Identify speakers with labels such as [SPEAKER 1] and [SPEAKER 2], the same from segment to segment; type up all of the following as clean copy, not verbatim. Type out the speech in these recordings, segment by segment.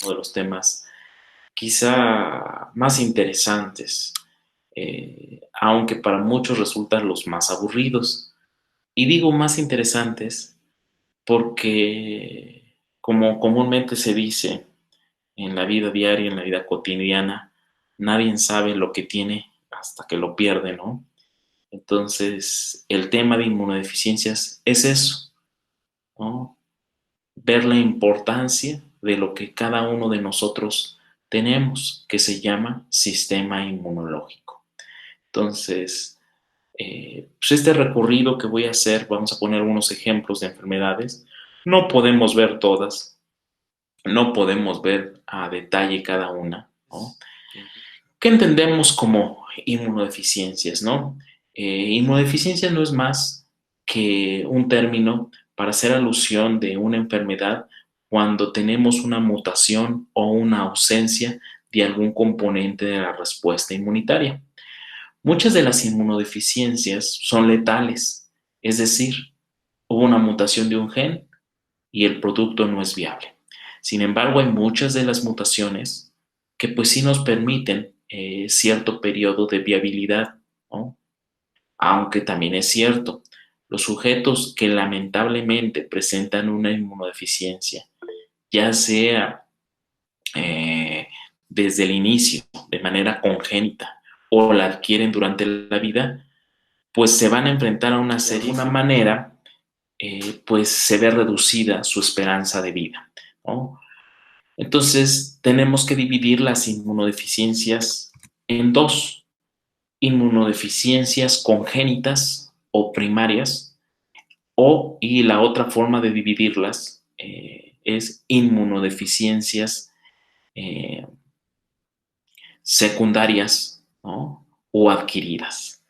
[SPEAKER 1] uno de los temas quizá más interesantes, aunque para muchos resultan los más aburridos. Y digo más interesantes porque, como comúnmente se dice en la vida diaria, en la vida cotidiana, nadie sabe lo que tiene hasta que lo pierde, ¿no? Entonces, el tema de inmunodeficiencias es eso, ¿no? Ver la importancia de lo que cada uno de nosotros tenemos, que se llama sistema inmunológico. Entonces, pues este recorrido que voy a hacer, vamos a poner unos ejemplos de enfermedades. No podemos ver todas, no podemos ver a detalle cada una, ¿no? ¿Qué entendemos como inmunodeficiencias, no? Inmunodeficiencia no es más que un término para hacer alusión de una enfermedad cuando tenemos una mutación o una ausencia de algún componente de la respuesta inmunitaria. Muchas de las inmunodeficiencias son letales, es decir, hubo una mutación de un gen y el producto no es viable. Sin embargo, hay muchas de las mutaciones que pues sí nos permiten cierto periodo de viabilidad, ¿no? Aunque también es cierto, los sujetos que lamentablemente presentan una inmunodeficiencia, ya sea eh, desde el inicio, de manera congénita, o la adquieren durante la vida, pues se van a enfrentar a una serie, de alguna manera, pues se ve reducida su esperanza de vida, ¿no? Entonces, tenemos que dividir las inmunodeficiencias en dos: inmunodeficiencias congénitas o primarias, y la otra forma de dividirlas es inmunodeficiencias eh, secundarias, ¿no? O adquiridas.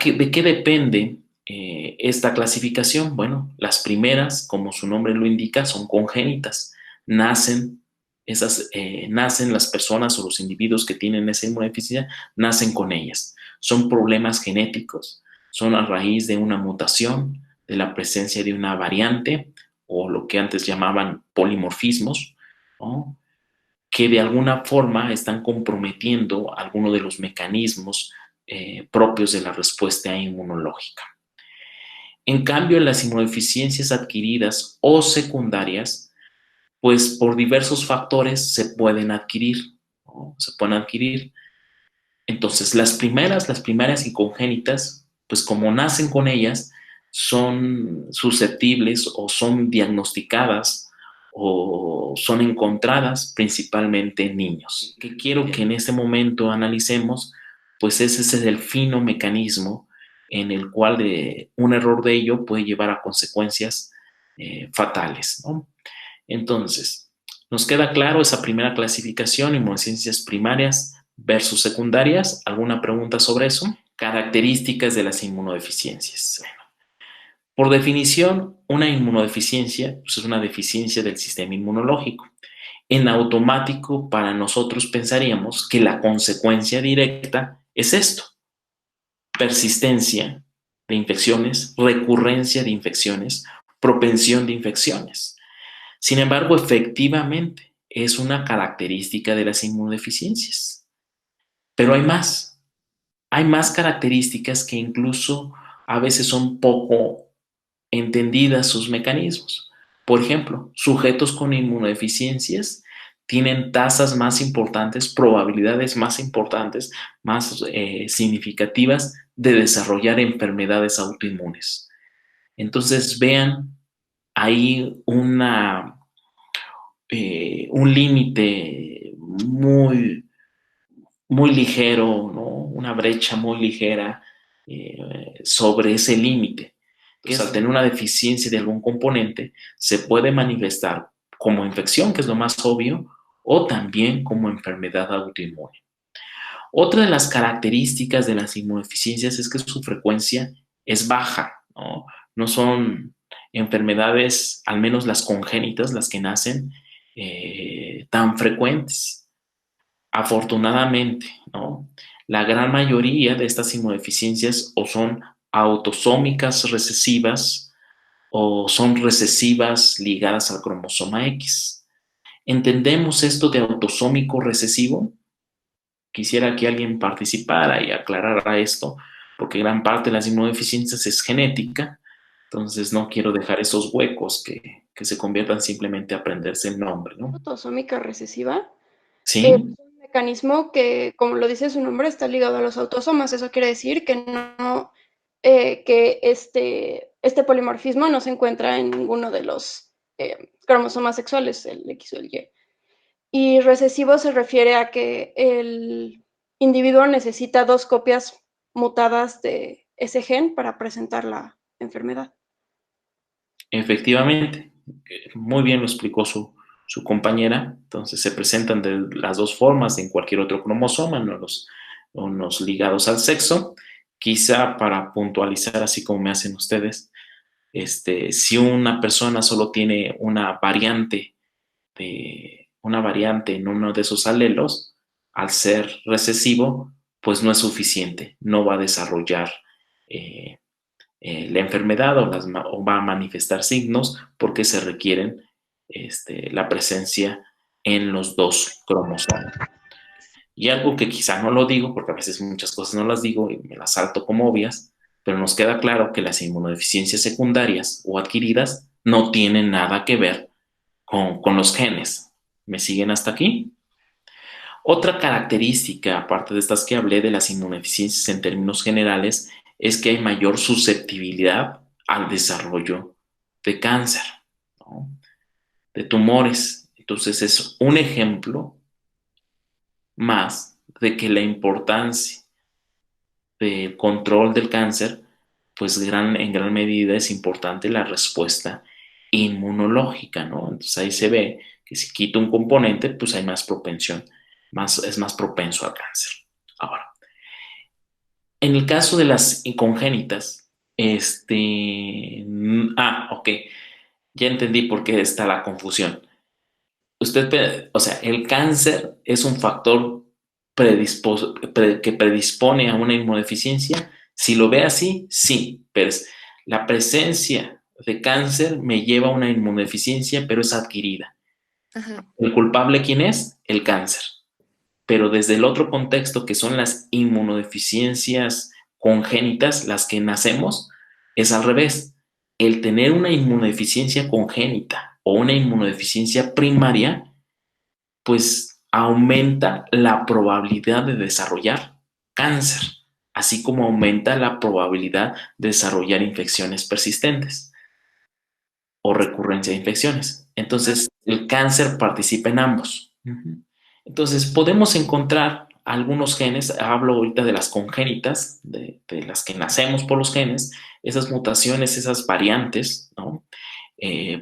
[SPEAKER 1] ¿De qué depende esta clasificación? Bueno, las primeras, como su nombre lo indica, son congénitas. Nacen, nacen las personas o los individuos que tienen esa inmunodeficiencia, nacen con ellas. Son problemas genéticos, son a raíz de una mutación, de la presencia de una variante o lo que antes llamaban polimorfismos, ¿no? Que de alguna forma están comprometiendo algunos de los mecanismos propios de la respuesta inmunológica. En cambio, en las inmunodeficiencias adquiridas o secundarias, pues por diversos factores se pueden adquirir, ¿no? Se pueden adquirir. Entonces, las primarias y congénitas, pues como nacen con ellas, son susceptibles o son diagnosticadas o son encontradas principalmente en niños. Que quiero que en este momento analicemos, pues ese es el fino mecanismo en el cual un error de ello puede llevar a consecuencias fatales, ¿no? Entonces, nos queda claro esa primera clasificación: inmunociencias primarias versus secundarias. ¿Alguna pregunta sobre eso? Características de las inmunodeficiencias. Bueno, por definición, una inmunodeficiencia pues, es una deficiencia del sistema inmunológico. En automático, para nosotros pensaríamos que la consecuencia directa es esto: persistencia de infecciones, recurrencia de infecciones, propensión de infecciones. Sin embargo, efectivamente, es una característica de las inmunodeficiencias. Pero hay más características que incluso a veces son poco entendidas sus mecanismos. Por ejemplo, sujetos con inmunodeficiencias tienen tasas más importantes, probabilidades más importantes, más significativas de desarrollar enfermedades autoinmunes. Entonces, vean ahí un límite muy ligero, ¿no? Una brecha muy ligera sobre ese límite. Entonces, al tener una deficiencia de algún componente, se puede manifestar como infección, que es lo más obvio, o también como enfermedad autoinmune. Otra de las características de las inmunodeficiencias es que su frecuencia es baja, ¿no? No son enfermedades, al menos las congénitas, las que nacen, tan frecuentes. Afortunadamente, ¿no? La gran mayoría de estas inmunodeficiencias o son autosómicas recesivas o son recesivas ligadas al cromosoma X. ¿Entendemos esto de autosómico recesivo? Quisiera que alguien participara y aclarara esto, porque gran parte de las inmunodeficiencias es genética, entonces no quiero dejar esos huecos que se conviertan simplemente a aprenderse el nombre, ¿no?
[SPEAKER 2] Autosómica recesiva es
[SPEAKER 1] ¿Sí?
[SPEAKER 2] un mecanismo que, como lo dice su nombre, está ligado a los autosomas. Eso quiere decir que no, que este polimorfismo no se encuentra en ninguno de los cromosomas sexuales, el X o el Y. Y recesivo se refiere a que el individuo necesita dos copias mutadas de ese gen para presentar la enfermedad.
[SPEAKER 1] Efectivamente, muy bien lo explicó su compañera. Entonces se presentan de las dos formas en cualquier otro cromosoma, no los ligados al sexo. Quizá para puntualizar, así como me hacen ustedes, si una persona solo tiene una variante en uno de esos alelos, al ser recesivo, pues no es suficiente, no va a desarrollar eh, la enfermedad o va a manifestar signos porque se requieren la presencia en los dos cromosomas. Y algo que quizá no lo digo, porque a veces muchas cosas no las digo y me las salto como obvias, pero nos queda claro que las inmunodeficiencias secundarias o adquiridas no tienen nada que ver con los genes. ¿Me siguen hasta aquí? Otra característica, aparte de estas que hablé de las inmunodeficiencias en términos generales, es que hay mayor susceptibilidad al desarrollo de cáncer, ¿no? De tumores. Entonces es un ejemplo más de que la importancia del control del cáncer, pues en gran medida es importante la respuesta inmunológica, ¿no? Entonces ahí se ve que si quito un componente, pues hay más propensión, es más propenso al cáncer. Ahora, en el caso de las congénitas, ok, ya entendí por qué está la confusión. O sea, el cáncer es un factor que predispone a una inmunodeficiencia. Si lo ve así, sí, pero la presencia de cáncer me lleva a una inmunodeficiencia, pero es adquirida.
[SPEAKER 2] Ajá.
[SPEAKER 1] ¿El culpable quién es? El cáncer. Pero desde el otro contexto, que son las inmunodeficiencias congénitas, las que nacemos, es al revés. El tener una inmunodeficiencia congénita o una inmunodeficiencia primaria pues aumenta la probabilidad de desarrollar cáncer, así como aumenta la probabilidad de desarrollar infecciones persistentes o recurrencia de infecciones. Entonces, el cáncer participa en ambos. Entonces, podemos encontrar algunos genes, hablo ahorita de las congénitas, de las que nacemos por los genes, esas mutaciones, esas variantes, ¿no?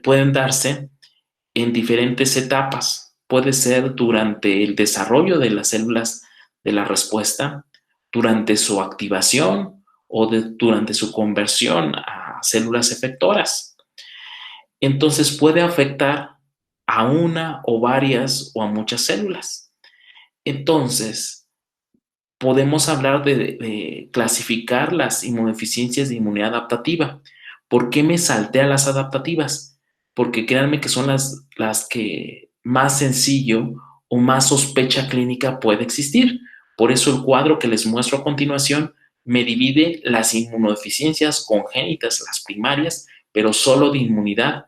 [SPEAKER 1] Pueden darse en diferentes etapas. Puede ser durante el desarrollo de las células de la respuesta, durante su activación o durante su conversión a células efectoras. Entonces puede afectar a una o varias o a muchas células. Entonces, podemos hablar de clasificar las inmunodeficiencias de inmunidad adaptativa. ¿Por qué me salté a las adaptativas? Porque créanme que son las que más sencillo o más sospecha clínica puede existir. Por eso el cuadro que les muestro a continuación me divide las inmunodeficiencias congénitas, las primarias, pero solo de inmunidad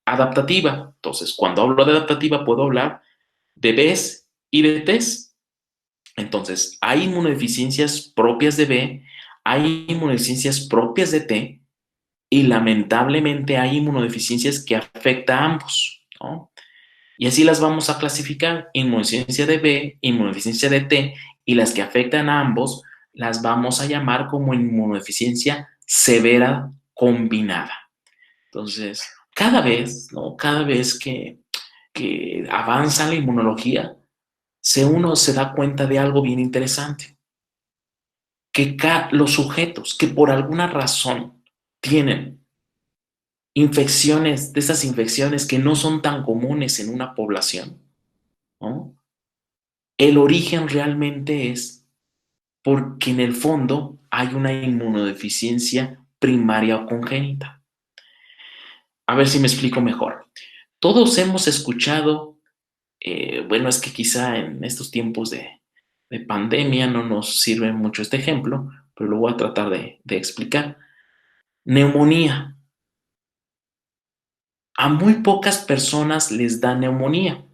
[SPEAKER 1] adaptativa. Entonces, cuando hablo de adaptativa, puedo hablar de Bs y de Ts. Entonces, hay inmunodeficiencias propias de B, hay inmunodeficiencias propias de T y lamentablemente hay inmunodeficiencias que afectan a ambos, ¿no? Y así las vamos a clasificar, inmunodeficiencia de B, inmunodeficiencia de T, y las que afectan a ambos las vamos a llamar como inmunodeficiencia severa combinada. Entonces, cada vez, ¿no? Cada vez que avanza la inmunología, uno se da cuenta de algo bien interesante, que los sujetos que por alguna razón tienen infecciones, de esas infecciones que no son tan comunes en una población, ¿no? El origen realmente es porque en el fondo hay una inmunodeficiencia primaria o congénita. A ver si me explico mejor. Todos hemos escuchado Bueno, es que quizá en estos tiempos de pandemia no nos sirve mucho este ejemplo, pero lo voy a tratar de explicar. Neumonía. A muy pocas personas les da neumonía.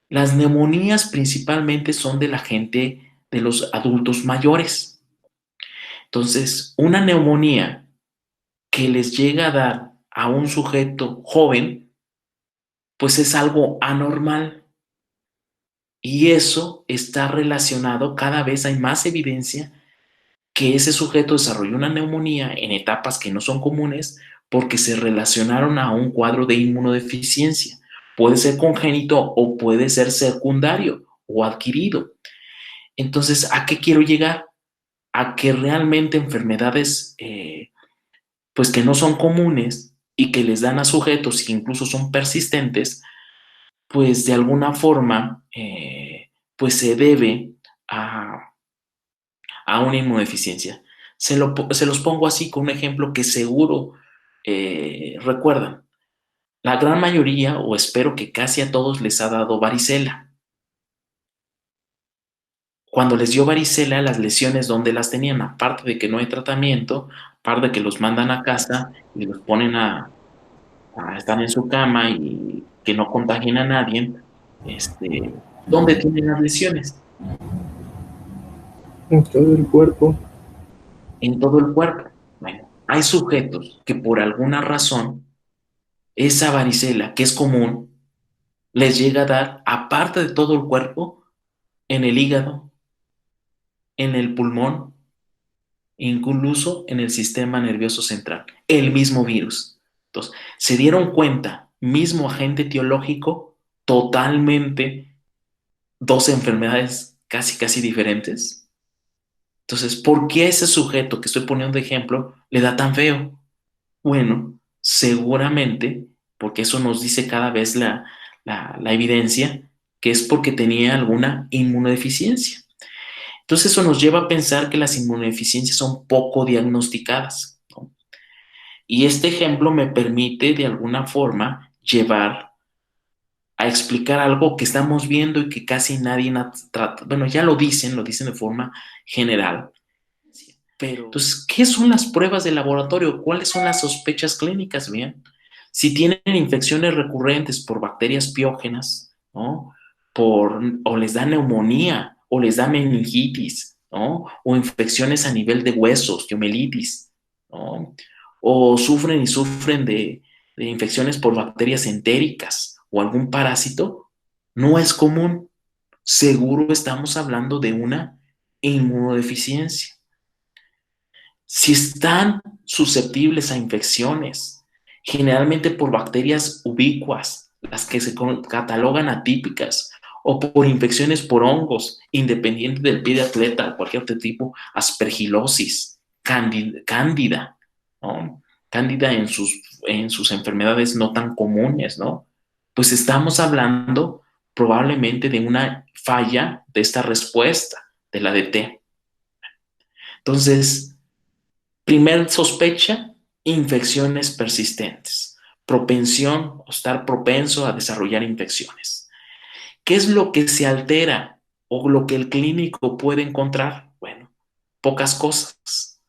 [SPEAKER 1] Las neumonías principalmente son de la gente, de los adultos mayores. Entonces, una neumonía que les llega a dar a un sujeto joven, pues es algo anormal. Y eso está relacionado, cada vez hay más evidencia que ese sujeto desarrolló una neumonía en etapas que no son comunes porque se relacionaron a un cuadro de inmunodeficiencia. Puede ser congénito o puede ser secundario o adquirido. Entonces, ¿a qué quiero llegar? A que realmente enfermedades pues que no son comunes y que les dan a sujetos que incluso son persistentes, pues de alguna forma pues se debe a una inmunodeficiencia. Se los pongo así con un ejemplo que seguro recuerdan. La gran mayoría, o espero que casi a todos, les ha dado varicela. Cuando les dio varicela, las lesiones, ¿dónde las tenían? Aparte de que no hay tratamiento, aparte de que los mandan a casa y los ponen a estar en su cama y que no contagien a nadie, ¿dónde tienen las lesiones?
[SPEAKER 3] En todo el cuerpo.
[SPEAKER 1] En todo el cuerpo. Bueno, hay sujetos que por alguna razón esa varicela, que es común, les llega a dar, aparte de todo el cuerpo, en el hígado, en el pulmón, incluso en el sistema nervioso central, el mismo virus. Entonces, se dieron cuenta, mismo agente etiológico, totalmente dos enfermedades casi diferentes. Entonces, ¿por qué a ese sujeto que estoy poniendo de ejemplo le da tan feo? Bueno, seguramente, porque eso nos dice cada vez la evidencia, que es porque tenía alguna inmunodeficiencia. Entonces eso nos lleva a pensar que las inmunodeficiencias son poco diagnosticadas, ¿no? Y este ejemplo me permite de alguna forma llevar a explicar algo que estamos viendo y que casi nadie trata. Bueno, ya lo dicen de forma general. Pero, entonces, ¿qué son las pruebas de laboratorio? ¿Cuáles son las sospechas clínicas? Bien, si tienen infecciones recurrentes por bacterias piógenas, ¿no? O les da neumonía, o les da meningitis, ¿no? O infecciones a nivel de huesos, osteomelitis, ¿no? O sufren de infecciones por bacterias entéricas o algún parásito, no es común. Seguro estamos hablando de una inmunodeficiencia. Si están susceptibles a infecciones, generalmente por bacterias ubicuas, las que se catalogan atípicas, o por infecciones por hongos, independiente del pie de atleta, cualquier otro tipo, aspergilosis, cándida, ¿no? Cándida en sus enfermedades no tan comunes, ¿no? Pues estamos hablando probablemente de una falla de esta respuesta de la DT. Entonces, primer sospecha, infecciones persistentes, propensión o estar propenso a desarrollar infecciones. ¿Qué es lo que se altera o lo que el clínico puede encontrar? Bueno, pocas cosas.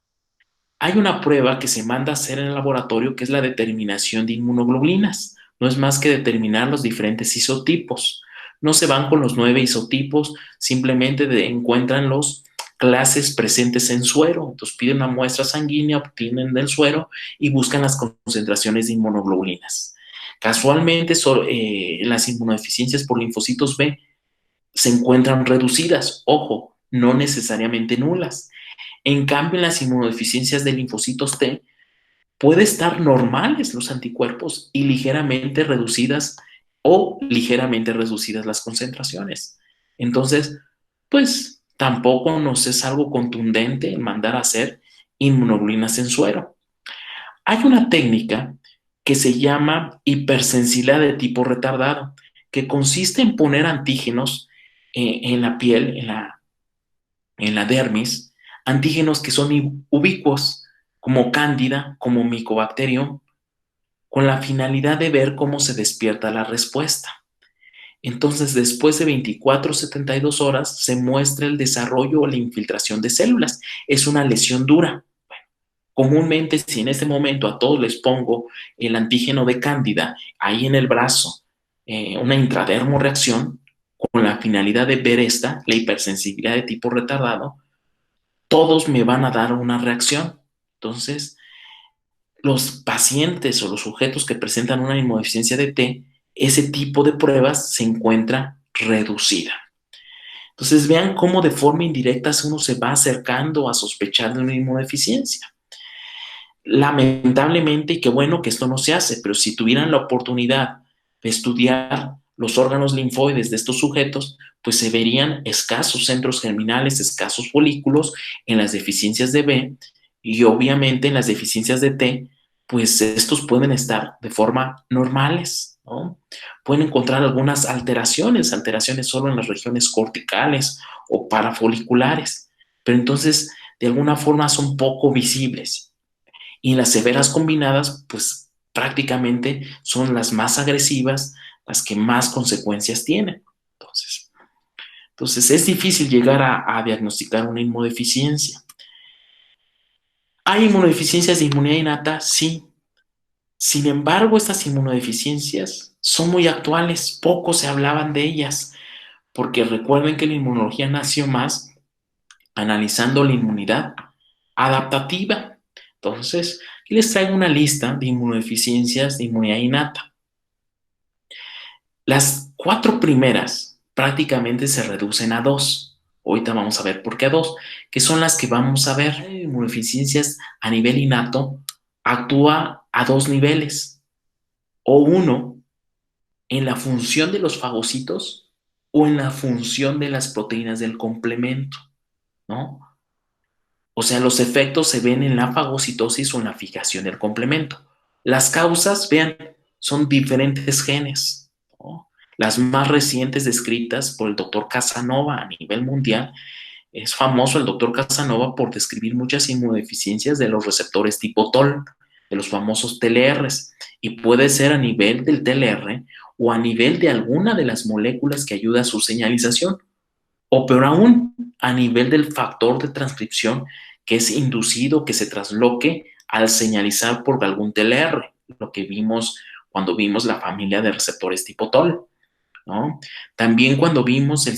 [SPEAKER 1] Hay una prueba que se manda a hacer en el laboratorio que es la determinación de inmunoglobulinas. No es más que determinar los diferentes isotipos. No se van con los 9 isotipos, simplemente encuentran los clases presentes en suero. Entonces piden una muestra sanguínea, obtienen del suero y buscan las concentraciones de inmunoglobulinas. Casualmente, las inmunodeficiencias por linfocitos B se encuentran reducidas, ojo, no necesariamente nulas. En cambio, en las inmunodeficiencias de linfocitos T puede estar normales los anticuerpos y ligeramente reducidas o ligeramente reducidas las concentraciones. Entonces, pues tampoco nos es algo contundente en mandar a hacer inmunoglobulinas en suero. Hay una técnica que se llama hipersensibilidad de tipo retardado, que consiste en poner antígenos en la piel, en la dermis, antígenos que son ubicuos, como cándida, como micobacterium, con la finalidad de ver cómo se despierta la respuesta. Entonces, después de 24 o 72 horas, se muestra el desarrollo o la infiltración de células. Es una lesión dura. Comúnmente, si en este momento a todos les pongo el antígeno de Cándida ahí en el brazo, una intradermoreacción, con la finalidad de ver la hipersensibilidad de tipo retardado, todos me van a dar una reacción. Entonces, los pacientes o los sujetos que presentan una inmunodeficiencia de T, ese tipo de pruebas se encuentra reducida. Entonces, vean cómo de forma indirecta uno se va acercando a sospechar de una inmunodeficiencia. Lamentablemente, y qué bueno que esto no se hace, pero si tuvieran la oportunidad de estudiar los órganos linfoides de estos sujetos, pues se verían escasos centros germinales, escasos folículos en las deficiencias de B, y obviamente en las deficiencias de T, pues estos pueden estar de forma normales, ¿no? Pueden encontrar algunas alteraciones solo en las regiones corticales o parafoliculares, pero entonces de alguna forma son poco visibles. Y las severas combinadas, pues prácticamente son las más agresivas, las que más consecuencias tienen. Entonces es difícil llegar a diagnosticar una inmunodeficiencia. ¿Hay inmunodeficiencias de inmunidad innata? Sí. Sin embargo, estas inmunodeficiencias son muy actuales, poco se hablaban de ellas, porque recuerden que la inmunología nació más analizando la inmunidad adaptativa. Entonces, aquí les traigo una lista de inmunodeficiencias de inmunidad innata. Las 4 primeras prácticamente se reducen a 2. Ahorita vamos a ver por qué a 2, que son las que vamos a ver. Inmunodeficiencias a nivel innato actúa a 2 niveles, o uno en la función de los fagocitos o en la función de las proteínas del complemento, ¿no? O sea, los efectos se ven en la fagocitosis o en la fijación del complemento. Las causas, vean, son diferentes genes, ¿no? Las más recientes descritas por el doctor Casanova a nivel mundial. Es famoso el doctor Casanova por describir muchas inmunodeficiencias de los receptores tipo TOL, de los famosos TLRs, y puede ser a nivel del TLR o a nivel de alguna de las moléculas que ayuda a su señalización, o peor aún, a nivel del factor de transcripción que es inducido, que se trasloque al señalizar por algún TLR, lo que vimos cuando vimos la familia de receptores tipo TOL, ¿no? También cuando vimos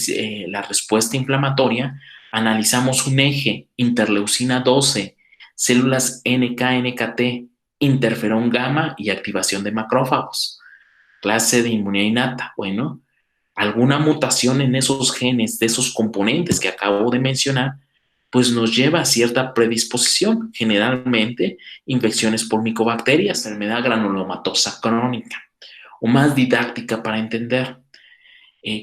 [SPEAKER 1] la respuesta inflamatoria, analizamos un eje, interleucina 12, células NK-NKT, interferón gamma y activación de macrófagos. Clase de inmunidad innata. Bueno, alguna mutación en esos genes, de esos componentes que acabo de mencionar, pues nos lleva a cierta predisposición, generalmente infecciones por micobacterias, enfermedad granulomatosa crónica, o más didáctica para entender.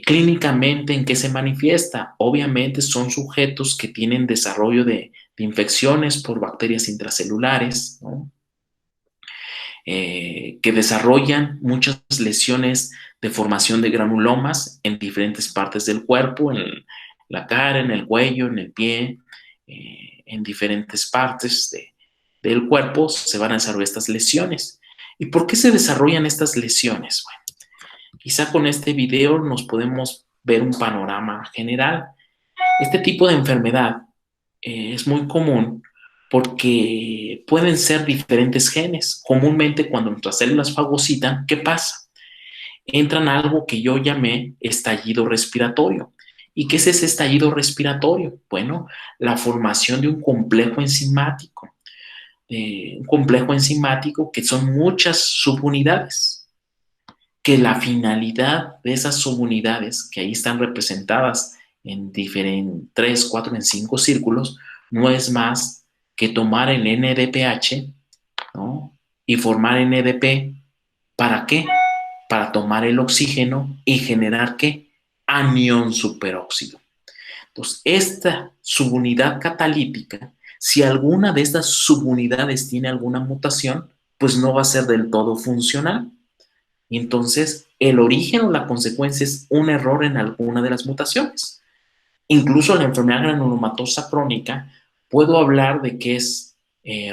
[SPEAKER 1] Clínicamente, ¿en qué se manifiesta? Obviamente son sujetos que tienen desarrollo de infecciones por bacterias intracelulares, ¿no? Que desarrollan muchas lesiones de formación de granulomas en diferentes partes del cuerpo, en la cara, en el cuello, en el pie, en diferentes partes del cuerpo se van a desarrollar estas lesiones. ¿Y por qué se desarrollan estas lesiones? Bueno, quizá con este video nos podemos ver un panorama general. Este tipo de enfermedad es muy común porque pueden ser diferentes genes. Comúnmente cuando nuestras células fagocitan, ¿qué pasa? Entran a algo que yo llamé estallido respiratorio. ¿Y qué es ese estallido respiratorio? Bueno, la formación de un complejo enzimático. Un complejo enzimático que son muchas subunidades, que la finalidad de esas subunidades, que ahí están representadas en diferentes 3, 4, en 5 círculos, no es más que tomar el NADPH, ¿no? Y formar NADP. ¿Para qué? Para tomar el oxígeno y generar ¿qué? Anión superóxido. Entonces, esta subunidad catalítica, si alguna de estas subunidades tiene alguna mutación, pues no va a ser del todo funcional. Y entonces, el origen o la consecuencia es un error en alguna de las mutaciones. Incluso la enfermedad granulomatosa crónica, puedo hablar de que es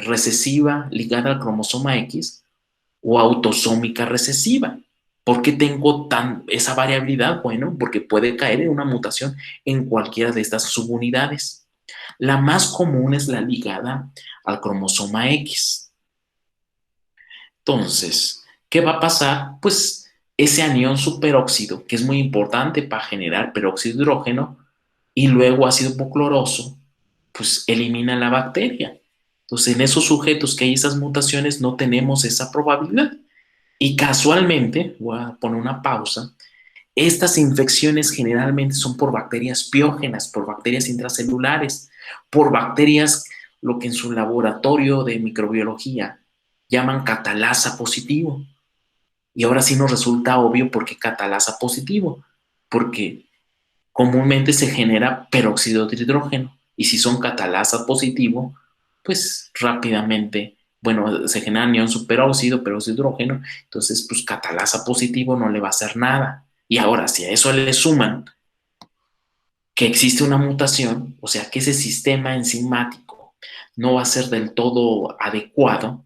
[SPEAKER 1] recesiva ligada al cromosoma X o autosómica recesiva. ¿Por qué tengo esa variabilidad? Bueno, porque puede caer en una mutación en cualquiera de estas subunidades. La más común es la ligada al cromosoma X. Entonces, ¿qué va a pasar? Pues ese anión superóxido, que es muy importante para generar peróxido de hidrógeno, y luego ácido hipocloroso, pues elimina la bacteria. Entonces, en esos sujetos que hay esas mutaciones no tenemos esa probabilidad. Y casualmente, voy a poner una pausa, estas infecciones generalmente son por bacterias piógenas, por bacterias intracelulares, por bacterias, lo que en su laboratorio de microbiología llaman catalasa positivo. Y ahora sí nos resulta obvio por qué catalasa positivo, porque comúnmente se genera peróxido de hidrógeno. Y si son catalasa positivo, pues rápidamente, bueno, se genera anión superóxido, peróxido de hidrógeno, entonces pues catalasa positivo no le va a hacer nada. Y ahora, si a eso le suman que existe una mutación, o sea que ese sistema enzimático no va a ser del todo adecuado,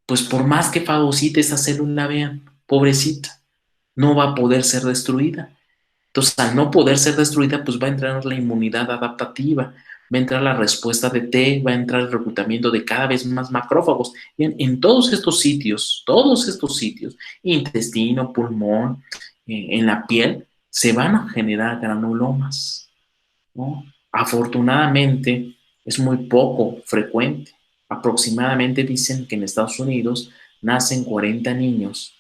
[SPEAKER 1] pues por más que fagocite esa célula, vean, pobrecita, no va a poder ser destruida. Entonces, al no poder ser destruida, pues va a entrar la inmunidad adaptativa, va a entrar la respuesta de T, va a entrar el reclutamiento de cada vez más macrófagos. Bien, en todos estos sitios, intestino, pulmón, en la piel, se van a generar granulomas, ¿no? Afortunadamente, es muy poco frecuente. Aproximadamente dicen que en Estados Unidos nacen 40 niños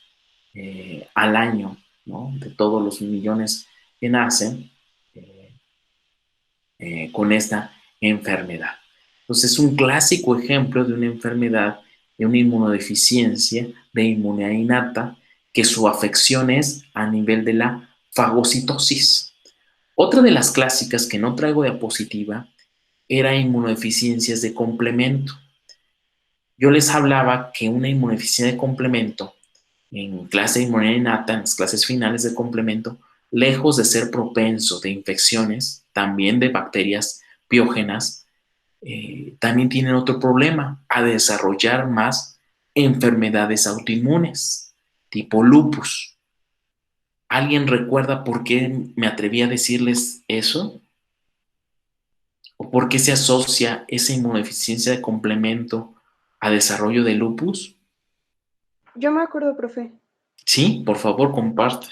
[SPEAKER 1] al año, ¿no? De todos los millones que nacen eh, con esta enfermedad. Entonces, es un clásico ejemplo de una enfermedad, de una inmunodeficiencia, de inmunidad innata, que su afección es a nivel de la fagocitosis. Otra de las clásicas que no traigo diapositiva era inmunodeficiencias de complemento. Yo les hablaba que una inmunodeficiencia de complemento en clase de inmunidad innata, en las clases finales de complemento, lejos de ser propenso de infecciones, también de bacterias piógenas, también tienen otro problema, a desarrollar más enfermedades autoinmunes, tipo lupus. ¿Alguien recuerda por qué me atreví a decirles eso? ¿O por qué se asocia esa inmunodeficiencia de complemento a desarrollo de lupus?
[SPEAKER 2] Yo me acuerdo, profe.
[SPEAKER 1] Sí, por favor, comparte.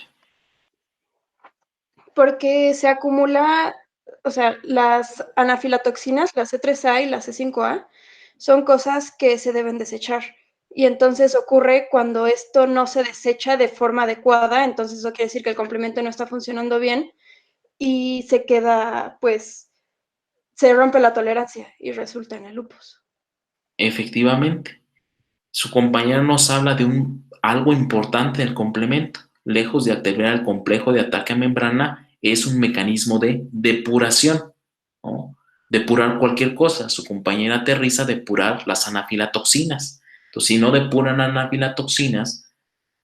[SPEAKER 2] Porque se acumula, o sea, las anafilatoxinas, la C3A y la C5A, son cosas que se deben desechar. Y entonces ocurre cuando esto no se desecha de forma adecuada, entonces eso quiere decir que el complemento no está funcionando bien y se queda, pues, se rompe la tolerancia y resulta en el lupus.
[SPEAKER 1] Efectivamente. Su compañera nos habla de algo importante del complemento. Lejos de alterar el complejo de ataque a membrana, es un mecanismo de depuración, ¿no? Depurar cualquier cosa. Su compañera aterriza depurar las anafilatoxinas. Entonces, si no depuran anafilatoxinas,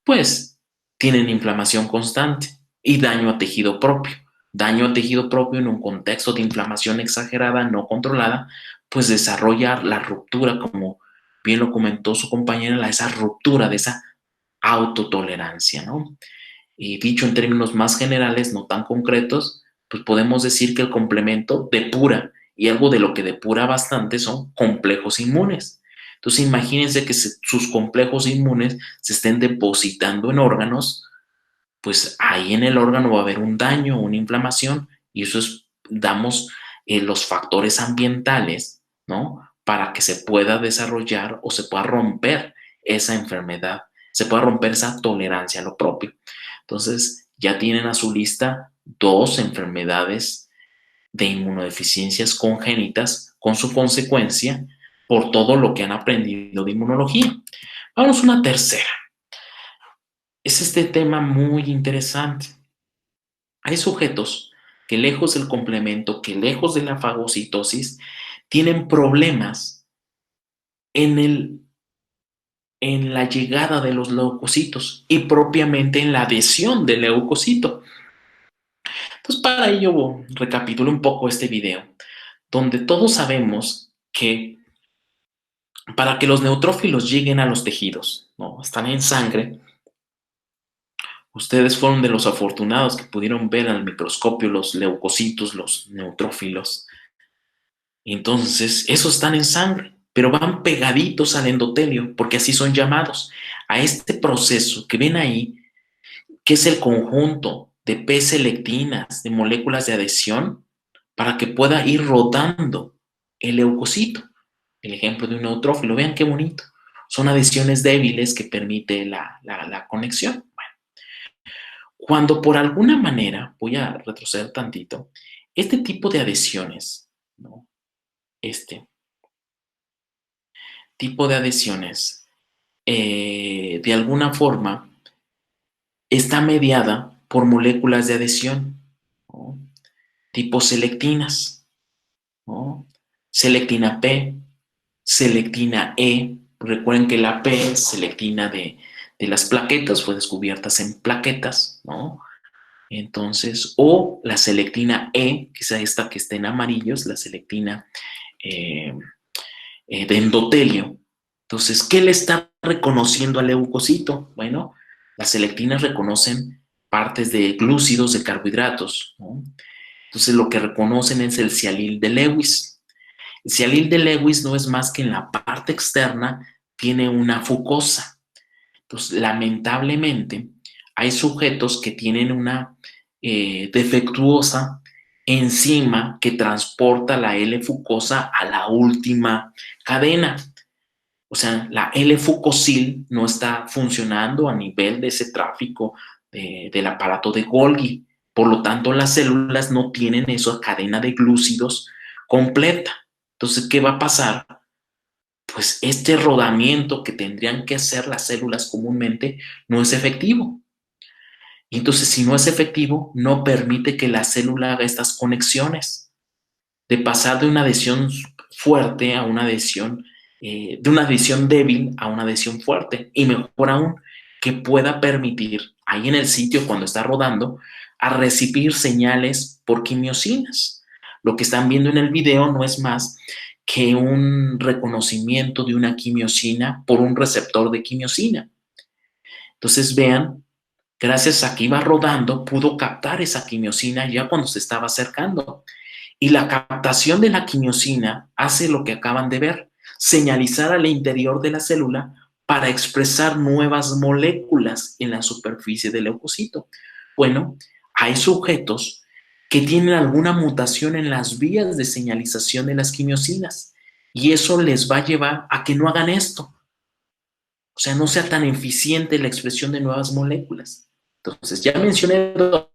[SPEAKER 1] pues tienen inflamación constante y daño a tejido propio. Daño a tejido propio en un contexto de inflamación exagerada, no controlada, pues desarrolla la ruptura, como bien lo comentó su compañera, esa ruptura de esa autotolerancia, ¿no? Y dicho en términos más generales, no tan concretos, pues podemos decir que el complemento depura, y algo de lo que depura bastante son complejos inmunes. Entonces imagínense que sus complejos inmunes se estén depositando en órganos, pues ahí en el órgano va a haber un daño, una inflamación, y eso es, damos los factores ambientales, ¿no? Para que se pueda desarrollar o se pueda romper esa enfermedad, se pueda romper esa tolerancia a lo propio. Entonces, ya tienen a su lista dos enfermedades de inmunodeficiencias congénitas con su consecuencia por todo lo que han aprendido de inmunología. Vamos a una tercera. Es este tema muy interesante. Hay sujetos que lejos del complemento, que lejos de la fagocitosis, tienen problemas en en la llegada de los leucocitos y propiamente en la adhesión del leucocito. Entonces, para ello, recapitulo un poco este video, donde todos sabemos que para que los neutrófilos lleguen a los tejidos, ¿no? Están en sangre, Ustedes fueron de los afortunados que pudieron ver al microscopio los leucocitos, los neutrófilos. Entonces, esos están en sangre, pero van pegaditos al endotelio, porque así son llamados. A este proceso que ven ahí, que es el conjunto de P-selectinas, de moléculas de adhesión, para que pueda ir rotando el leucocito. El ejemplo de un neutrófilo, vean qué bonito. Son adhesiones débiles que permite la conexión. Bueno, cuando por alguna manera, voy a retroceder tantito, este tipo de adhesiones, ¿no? Este tipo de adhesiones, de alguna forma, está mediada por moléculas de adhesión, ¿no? Tipo selectinas, ¿no? Selectina P, selectina E. Recuerden que la P, selectina de las plaquetas, fue descubierta en plaquetas, ¿no? Entonces, o la selectina E, que es esta que está en amarillo, es la selectina eh, de endotelio. Entonces, ¿qué le está reconociendo al leucocito? Bueno, las selectinas reconocen partes de glúcidos de carbohidratos, ¿no? Entonces, lo que reconocen es el cialil de Lewis. El cialil de Lewis no es más que en la parte externa tiene una fucosa. Entonces, lamentablemente, hay sujetos que tienen una defectuosa enzima que transporta la L-fucosa a la última cadena. O sea, la L-fucosil no está funcionando a nivel de ese tráfico del aparato de Golgi. Por lo tanto, las células no tienen esa cadena de glúcidos completa. Entonces, ¿qué va a pasar? Pues este rodamiento que tendrían que hacer las células comúnmente no es efectivo. Y entonces, si no es efectivo, no permite que la célula haga estas conexiones, de pasar de una adhesión fuerte a una adhesión, de una adhesión débil a una adhesión fuerte. Y mejor aún, que pueda permitir, ahí en el sitio cuando está rodando, a recibir señales por quimiosinas. Lo que están viendo en el video no es más que un reconocimiento de una quimiosina por un receptor de quimiosina. Entonces vean, gracias a que iba rodando, pudo captar esa quimiosina ya cuando se estaba acercando. Y la captación de la quimiosina hace lo que acaban de ver, señalizar al interior de la célula para expresar nuevas moléculas en la superficie del leucocito. Bueno, hay sujetos que tienen alguna mutación en las vías de señalización de las quimiosinas y eso les va a llevar a que no hagan esto. O sea, no sea tan eficiente la expresión de nuevas moléculas. Entonces, ya mencioné dos.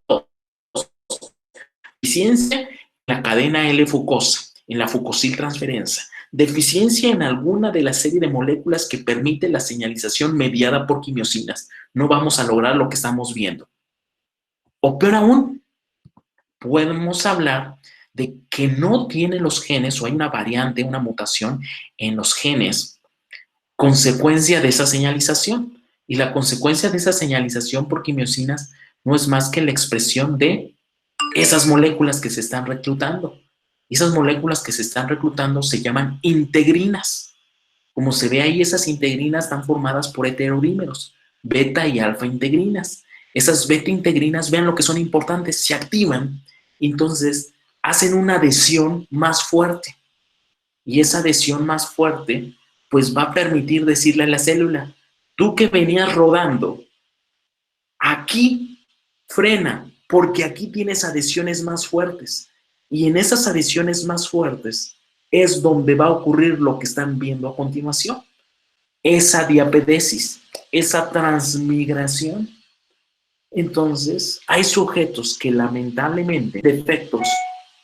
[SPEAKER 1] Deficiencia en la cadena L-fucosa, en la fucosiltransferasa. Deficiencia en alguna de la serie de moléculas que permite la señalización mediada por quimiosinas. No vamos a lograr lo que estamos viendo. O peor aún, podemos hablar de que no tiene los genes o hay una variante, una mutación en los genes, consecuencia de esa señalización. Y la consecuencia de esa señalización por quimiosinas no es más que la expresión de esas moléculas que se están reclutando. Y esas moléculas que se están reclutando se llaman integrinas. Como se ve ahí, esas integrinas están formadas por heterodímeros, beta y alfa integrinas. Esas beta integrinas, vean lo que son importantes, se activan, entonces hacen una adhesión más fuerte. Y esa adhesión más fuerte, pues va a permitir decirle a la célula, tú que venías rodando, aquí frena, porque aquí tienes adhesiones más fuertes. Y en esas adhesiones más fuertes es donde va a ocurrir lo que están viendo a continuación. Esa diapedesis, esa transmigración. Entonces, hay sujetos que lamentablemente defectos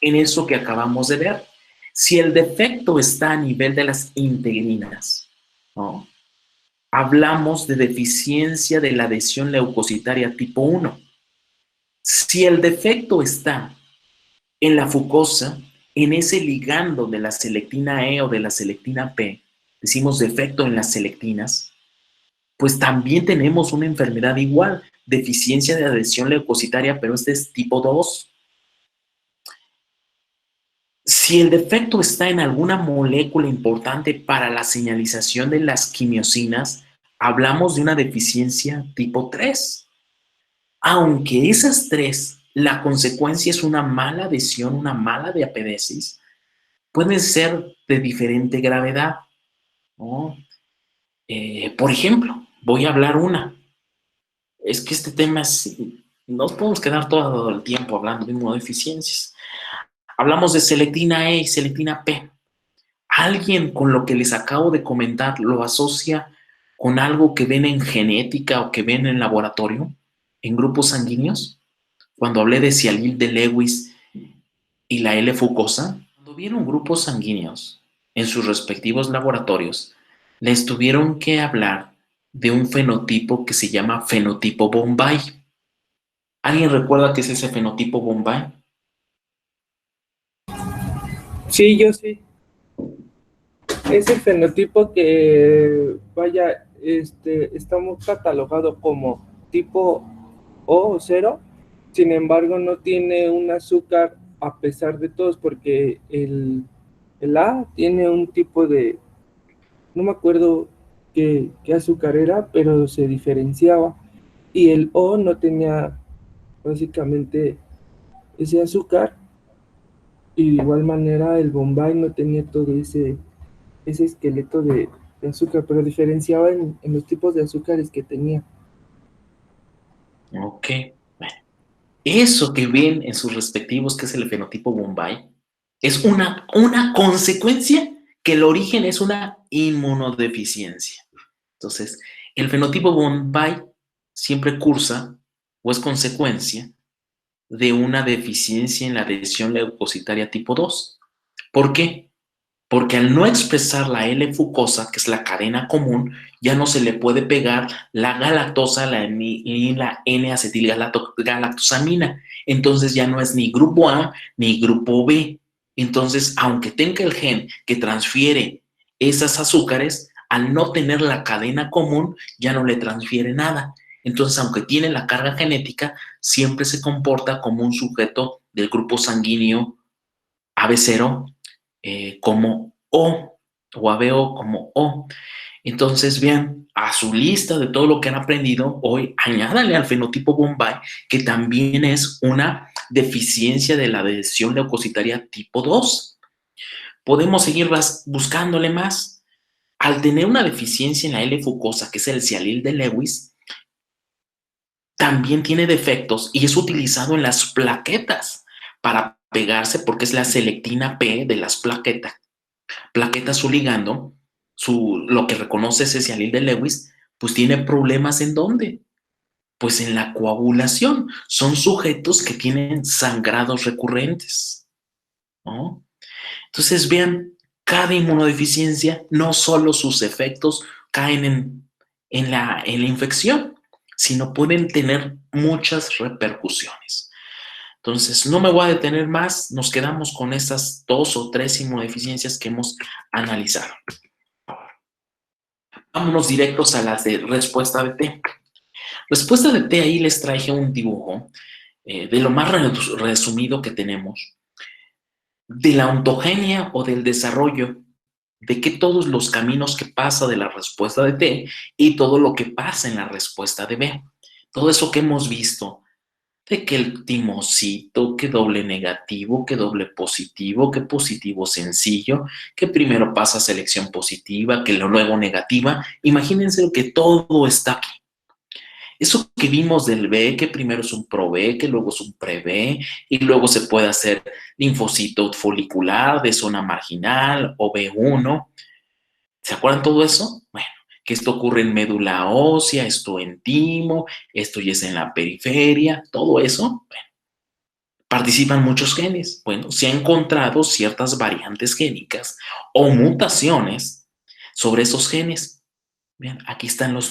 [SPEAKER 1] en eso que acabamos de ver. Si el defecto está a nivel de las integrinas, ¿no? Hablamos de deficiencia de la adhesión leucocitaria tipo 1. Si el defecto está en la fucosa, en ese ligando de la selectina E o de la selectina P, decimos defecto en las selectinas, pues también tenemos una enfermedad igual, deficiencia de adhesión leucocitaria, pero este es tipo 2. Si el defecto está en alguna molécula importante para la señalización de las quimiosinas, hablamos de una deficiencia tipo 3. Aunque esas tres, la consecuencia es una mala adhesión, una mala diapedesis, pueden ser de diferente gravedad, ¿no? Por ejemplo, voy a hablar una. Es que este tema es, no podemos quedar todo el tiempo hablando de inmunodeficiencias. Hablamos de selectina E y selectina P. ¿Alguien con lo que les acabo de comentar lo asocia con algo que ven en genética o que ven en laboratorio, en grupos sanguíneos? Cuando hablé de cialil de Lewis y la L-fucosa, cuando vieron grupos sanguíneos en sus respectivos laboratorios, les tuvieron que hablar de un fenotipo que se llama fenotipo Bombay. ¿Alguien recuerda qué es ese fenotipo Bombay?
[SPEAKER 3] Sí, yo sí. Es el fenotipo que, vaya, estamos catalogado como tipo O cero, sin embargo no tiene un azúcar a pesar de todos, porque el A tiene un tipo de, no me acuerdo qué azúcar era, pero se diferenciaba, y el O no tenía básicamente ese azúcar, y de igual manera el Bombay no tenía todo ese esqueleto de azúcar, pero diferenciaba en los tipos de azúcares que tenía.
[SPEAKER 1] Ok, bueno. Eso que ven en sus respectivos, que es el fenotipo Bombay, es una consecuencia que el origen es una inmunodeficiencia. Entonces, el fenotipo Bombay siempre cursa o es consecuencia de una deficiencia en la adhesión leucocitaria tipo 2. ¿Por qué? Porque al no expresar la L-fucosa, que es la cadena común, ya no se le puede pegar la galactosa ni la N-acetilgalactosamina. Entonces ya no es ni grupo A ni grupo B. Entonces, aunque tenga el gen que transfiere esas azúcares, al no tener la cadena común, ya no le transfiere nada. Entonces, aunque tiene la carga genética, siempre se comporta como un sujeto del grupo sanguíneo AB0 como o ABO como O. Entonces, vean, a su lista de todo lo que han aprendido hoy, añádale al fenotipo Bombay, que también es una deficiencia de la adhesión leucocitaria tipo 2. Podemos seguir buscándole más. Al tener una deficiencia en la L-fucosa, que es el cialil de Lewis, también tiene defectos y es utilizado en las plaquetas para pegarse porque es la selectina P de las plaquetas. Plaqueta su ligando, lo que reconoce ese cialil de Lewis, pues tiene problemas ¿en dónde? Pues en la coagulación. Son sujetos que tienen sangrados recurrentes, ¿no? Entonces, vean, cada inmunodeficiencia, no solo sus efectos caen en la infección, sino pueden tener muchas repercusiones. Entonces, no me voy a detener más, nos quedamos con estas 2 o 3 inmunodeficiencias que hemos analizado. Vámonos directos a las de respuesta de T. Respuesta de T, ahí les traje un dibujo de lo más resumido que tenemos, de la ontogenia o del desarrollo, de que todos los caminos que pasa de la respuesta de T y todo lo que pasa en la respuesta de B. Todo eso que hemos visto, de que el timocito, que doble negativo, que doble positivo, que positivo sencillo, que primero pasa selección positiva, que luego negativa. Imagínense que todo está aquí. Eso que vimos del B, que primero es un pro-B, que luego es un pre-B, y luego se puede hacer linfocito folicular de zona marginal o B1. ¿Se acuerdan todo eso? Bueno, que esto ocurre en médula ósea, esto en timo, esto ya es en la periferia, todo eso. Bueno, participan muchos genes. Bueno, se han encontrado ciertas variantes génicas o mutaciones sobre esos genes. Vean, aquí están los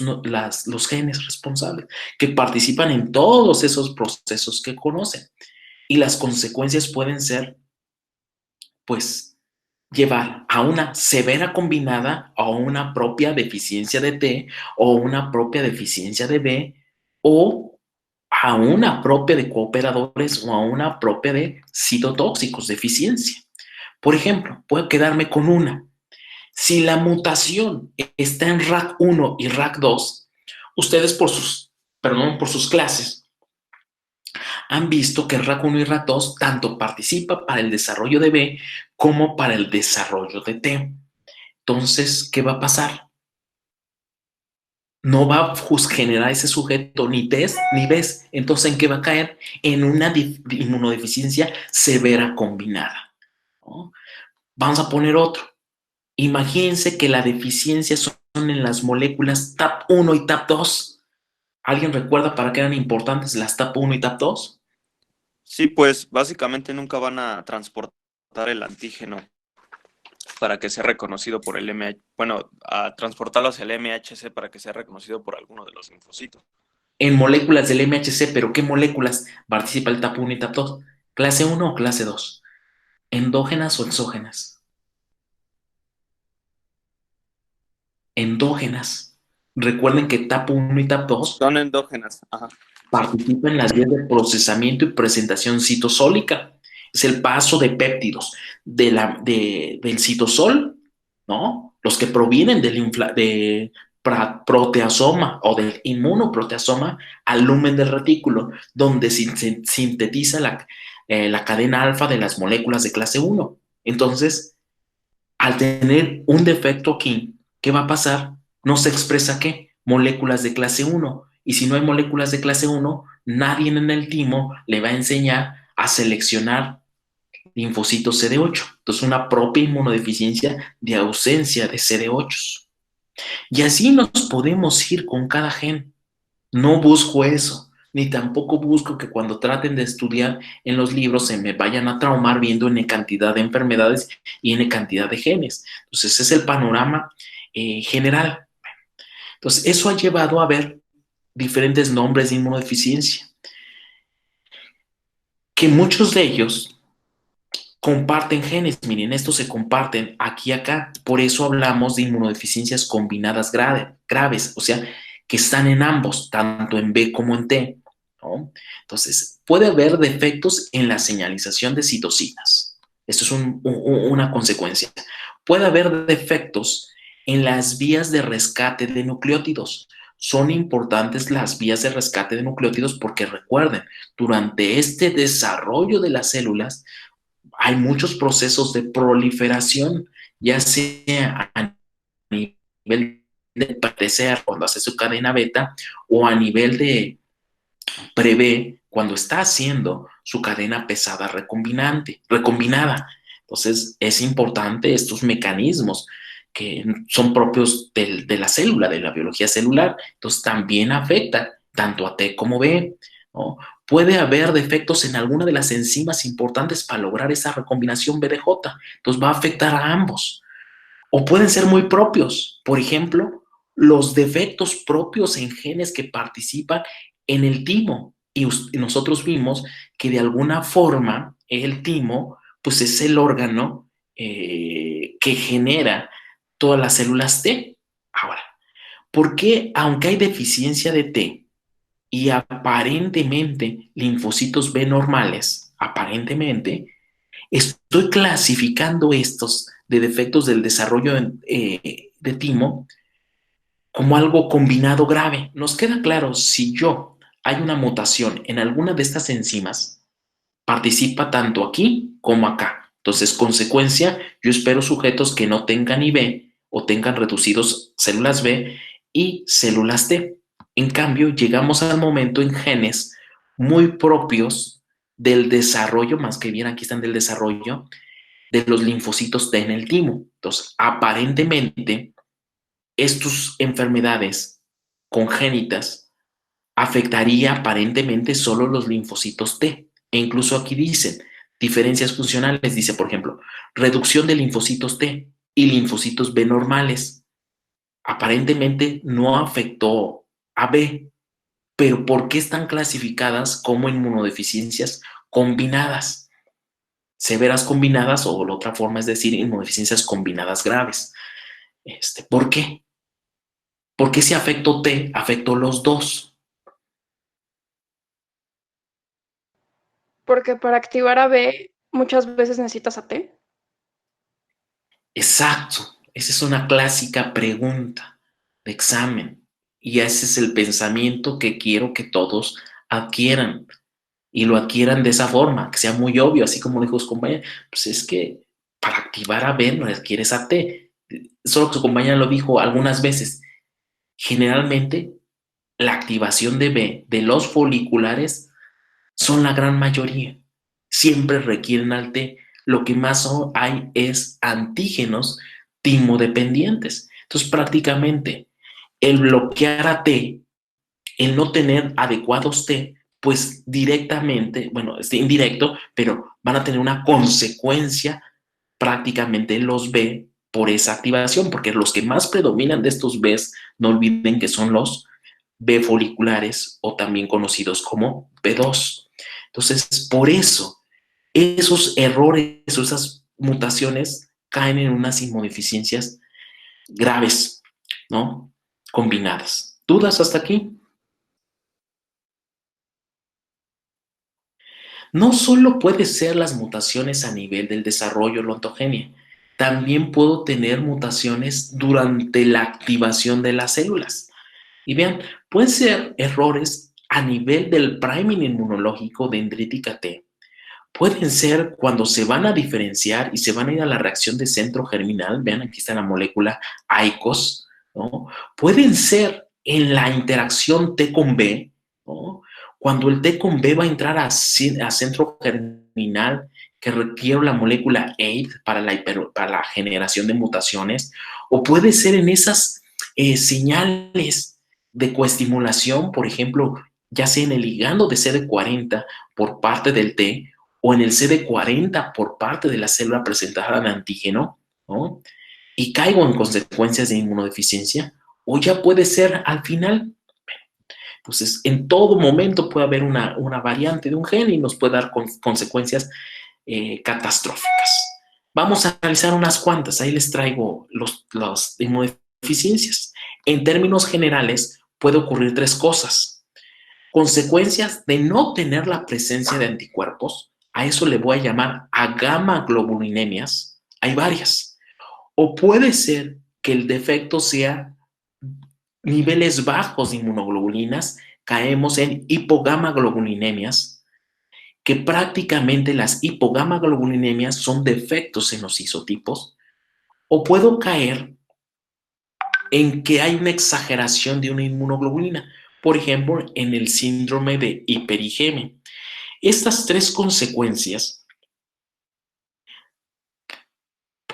[SPEAKER 1] genes responsables que participan en todos esos procesos que conocen. Y las consecuencias pueden ser, pues, llevar a una severa combinada o a una propia deficiencia de T o una propia deficiencia de B o a una propia de cooperadores o a una propia de citotóxicos, deficiencia. Por ejemplo, puedo quedarme con una. Si la mutación está en RAC1 y RAC2, ustedes por sus clases han visto que RAC1 y RAC2 tanto participa para el desarrollo de B como para el desarrollo de T. Entonces, ¿qué va a pasar? No va a generar ese sujeto ni T ni B. Entonces, ¿en qué va a caer? En una inmunodeficiencia severa combinada, ¿no? Vamos a poner otro. Imagínense que la deficiencia son en las moléculas TAP1 y TAP2. ¿Alguien recuerda para qué eran importantes las TAP1 y TAP2?
[SPEAKER 4] Sí, pues básicamente nunca van a transportar el antígeno para que sea reconocido por el MHC, bueno, a transportarlo hacia el MHC para que sea reconocido por alguno de los linfocitos.
[SPEAKER 1] En moléculas del MHC, ¿pero qué moléculas participa el TAP1 y TAP2? ¿Clase 1 o clase 2? ¿Endógenas o exógenas? Endógenas. Recuerden que TAP1 y TAP2
[SPEAKER 4] son endógenas. Ajá.
[SPEAKER 1] participan en las vías de procesamiento y presentación citosólica. Es el paso de péptidos del citosol, ¿no? Los que provienen de proteasoma o del inmunoproteasoma al lumen del retículo, donde se sintetiza la cadena alfa de las moléculas de clase 1. Entonces, al tener un defecto aquí, ¿qué va a pasar? No se expresa ¿qué? Moléculas de clase 1. Y si no hay moléculas de clase 1, nadie en el timo le va a enseñar a seleccionar linfocitos CD8. Entonces, una propia inmunodeficiencia de ausencia de CD8. Y así nos podemos ir con cada gen. No busco eso, ni tampoco busco que cuando traten de estudiar en los libros se me vayan a traumar viendo N cantidad de enfermedades y N cantidad de genes. Entonces, ese es el panorama general. Entonces, eso ha llevado a ver diferentes nombres de inmunodeficiencia, que muchos de ellos comparten genes. Miren, estos se comparten aquí y acá. Por eso hablamos de inmunodeficiencias combinadas graves, o sea, que están en ambos, tanto en B como en T, ¿no? Entonces, puede haber defectos en la señalización de citocinas. Esto es una consecuencia. Puede haber defectos en las vías de rescate de nucleótidos. Son importantes las vías de rescate de nucleótidos porque recuerden, durante este desarrollo de las células, hay muchos procesos de proliferación, ya sea a nivel de parecer cuando hace su cadena beta o a nivel de prevé cuando está haciendo su cadena pesada recombinada. Entonces, es importante estos mecanismos que son propios de la célula, de la biología celular. Entonces, también afecta tanto a T como B, ¿no? Puede haber defectos en alguna de las enzimas importantes para lograr esa recombinación BDJ. Entonces, va a afectar a ambos. O pueden ser muy propios. Por ejemplo, los defectos propios en genes que participan en el timo. Y nosotros vimos que de alguna forma el timo, pues es el órgano que genera todas las células T. Ahora, ¿por qué aunque hay deficiencia de T y aparentemente linfocitos B normales, aparentemente, estoy clasificando estos de defectos del desarrollo de timo como algo combinado grave? Nos queda claro, si hay una mutación en alguna de estas enzimas, participa tanto aquí como acá. Entonces, consecuencia, yo espero sujetos que no tengan IB o tengan reducidos células B y células T. En cambio, llegamos al momento en genes muy propios del desarrollo, más que bien aquí están del desarrollo, de los linfocitos T en el timo. Entonces, aparentemente, estas enfermedades congénitas afectaría aparentemente solo los linfocitos T. E incluso aquí dicen diferencias funcionales, dice por ejemplo, reducción de linfocitos T y linfocitos B normales. Aparentemente no afectó a B, pero ¿por qué están clasificadas como inmunodeficiencias combinadas? Severas combinadas, o la otra forma es decir, inmunodeficiencias combinadas graves. ¿Por qué? Porque si afectó T, afectó los dos.
[SPEAKER 2] Porque para activar a B muchas veces necesitas a T.
[SPEAKER 1] Exacto. Esa es una clásica pregunta de examen. Y ese es el pensamiento que quiero que todos adquieran. y lo adquieran de esa forma, que sea muy obvio, así como dijo su compañera, pues es que para activar a B no requieres a T. Solo que su compañera lo dijo algunas veces. Generalmente, la activación de B de los foliculares son la gran mayoría. Siempre requieren al T. Lo que más hay es antígenos timodependientes. Entonces, prácticamente, el bloquear a T, el no tener adecuados T, pues directamente, bueno, es indirecto, pero van a tener una consecuencia prácticamente los B por esa activación, porque los que más predominan de estos Bs, no olviden que son los B foliculares o también conocidos como B2. Entonces, por eso, esos errores o esas mutaciones caen en unas inmunodeficiencias graves, ¿no? Combinadas. ¿Dudas hasta aquí? No solo puede ser las mutaciones a nivel del desarrollo la ontogenia, también puedo tener mutaciones durante la activación de las células. Y vean, pueden ser errores a nivel del priming inmunológico dendrítica T. Pueden ser cuando se van a diferenciar y se van a ir a la reacción de centro germinal. Vean, aquí está la molécula ICOS, ¿no? Pueden ser en la interacción T con B, ¿no? Cuando el T con B va a entrar a centro germinal que requiere la molécula AID para la generación de mutaciones, o puede ser en esas señales de coestimulación, por ejemplo, ya sea en el ligando de CD40 por parte del T, o en el CD40 por parte de la célula presentada de antígeno, ¿no? Y caigo en consecuencias de inmunodeficiencia, o ya puede ser al final. Entonces, en todo momento puede haber una variante de un gen y nos puede dar consecuencias catastróficas. Vamos a analizar unas cuantas. Ahí les traigo las inmunodeficiencias. En términos generales, puede ocurrir tres cosas. Consecuencias de no tener la presencia de anticuerpos, a eso le voy a llamar agamaglobulinemias. Hay varias. O puede ser que el defecto sea niveles bajos de inmunoglobulinas, caemos en hipogamaglobulinemias, que prácticamente las hipogamaglobulinemias son defectos en los isotipos. O puedo caer en que hay una exageración de una inmunoglobulina, por ejemplo, en el síndrome de hiperigemia. Estas tres consecuencias,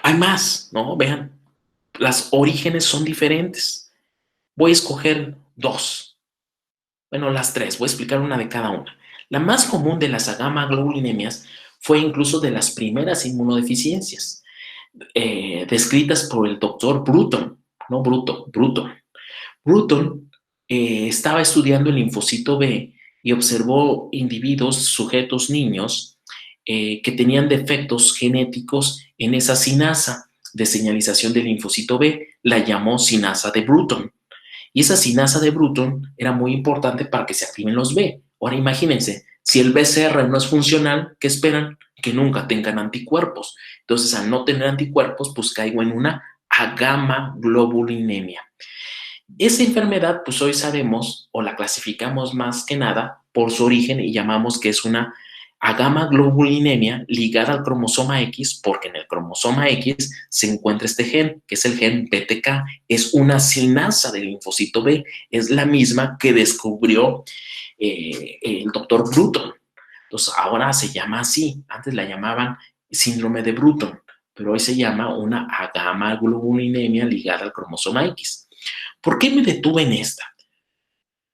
[SPEAKER 1] hay más, ¿no? Vean, las orígenes son diferentes. Voy a escoger dos. Bueno, las tres, voy a explicar una de cada una. La más común de las agamaglobulinemias fue incluso de las primeras inmunodeficiencias, descritas por el doctor Bruton, no Bruton. Bruton estaba estudiando el linfocito B y observó individuos, sujetos, niños, que tenían defectos genéticos en esa sinasa de señalización del linfocito B, la llamó sinasa de Bruton. Y esa sinasa de Bruton era muy importante para que se activen los B. Ahora imagínense, si el BCR no es funcional, ¿qué esperan? Que nunca tengan anticuerpos. Entonces, al no tener anticuerpos, pues caigo en una agamaglobulinemia. Esa enfermedad, pues hoy sabemos, o la clasificamos más que nada por su origen y llamamos que es una agamaglobulinemia ligada al cromosoma X, porque en el cromosoma X se encuentra este gen, que es el gen BTK, es una sinasa del linfocito B, es la misma que descubrió el doctor Bruton. Entonces ahora se llama así, antes la llamaban síndrome de Bruton, pero hoy se llama una agamaglobulinemia ligada al cromosoma X. ¿Por qué me detuve en esta?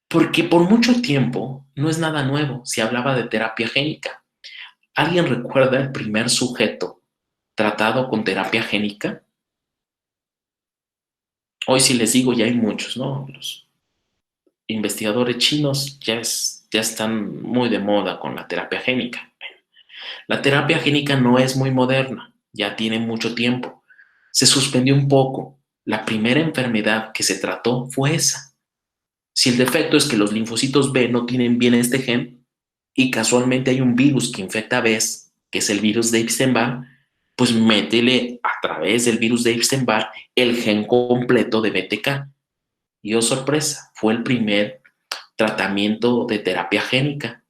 [SPEAKER 1] Porque por mucho tiempo no es nada nuevo, se hablaba de terapia génica. ¿Alguien recuerda el primer sujeto tratado con terapia génica? Hoy si les digo ya hay muchos, ¿no? Los investigadores chinos ya están muy de moda con la terapia génica. La terapia génica no es muy moderna, ya tiene mucho tiempo. Se suspendió un poco. La primera enfermedad que se trató fue esa. Si el defecto es que los linfocitos B no tienen bien este gen y casualmente hay un virus que infecta a Bs, que es el virus de Epstein-Barr, pues métele a través del virus de Epstein-Barr el gen completo de BTK. Y oh sorpresa, fue el primer tratamiento de terapia génica.